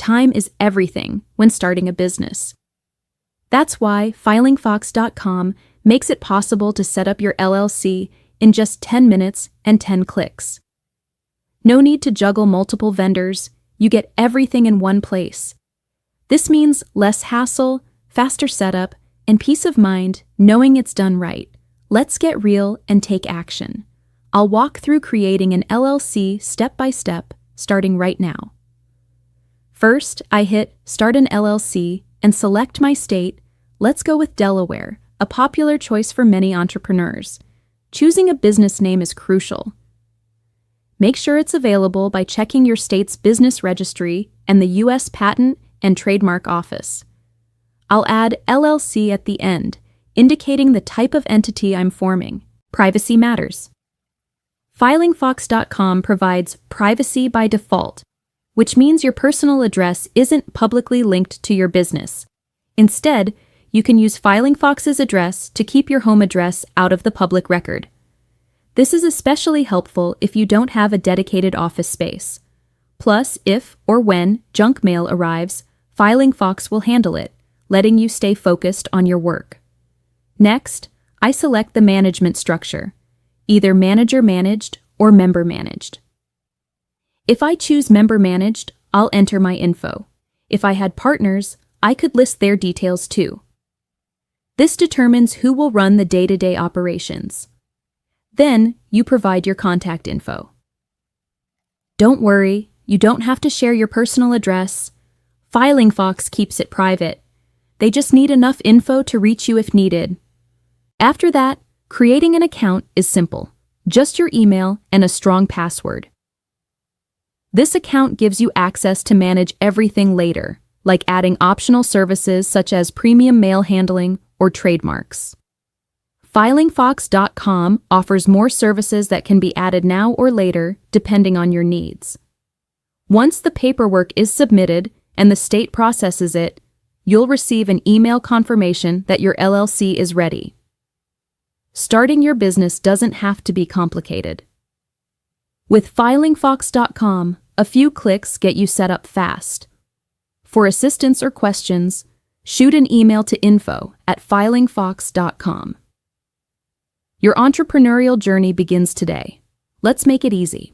time is everything when starting a business. That's why filingfox.com makes it possible to set up your LLC in just 10 minutes and 10 clicks. No need to juggle multiple vendors, you get everything in one place. This means less hassle, faster setup, and peace of mind knowing it's done right. Let's get real and take action. I'll walk through creating an LLC step by step, starting right now. First, I hit Start an LLC and select my state. Let's go with Delaware, a popular choice for many entrepreneurs. Choosing a business name is crucial. Make sure it's available by checking your state's business registry and the U.S. Patent and Trademark Office. I'll add LLC at the end, indicating the type of entity I'm forming. Privacy matters. Filingfox.com provides privacy by default, which means your personal address isn't publicly linked to your business. Instead, you can use FilingFox's address to keep your home address out of the public record. This is especially helpful if you don't have a dedicated office space. Plus, if or when junk mail arrives, FilingFox will handle it, letting you stay focused on your work. Next, I select the management structure, either manager managed or member managed. If I choose member managed, I'll enter my info. If I had partners, I could list their details too. This determines who will run the day-to-day operations. Then, you provide your contact info. Don't worry, you don't have to share your personal address. FilingFox keeps it private. They just need enough info to reach you if needed. After that, creating an account is simple. Just your email and a strong password. This account gives you access to manage everything later, like adding optional services such as premium mail handling or trademarks. Filingfox.com offers more services that can be added now or later, depending on your needs. Once the paperwork is submitted and the state processes it, you'll receive an email confirmation that your LLC is ready. Starting your business doesn't have to be complicated. With filingfox.com, a few clicks get you set up fast. For assistance or questions, shoot an email to info@filingfox.com. Your entrepreneurial journey begins today. Let's make it easy.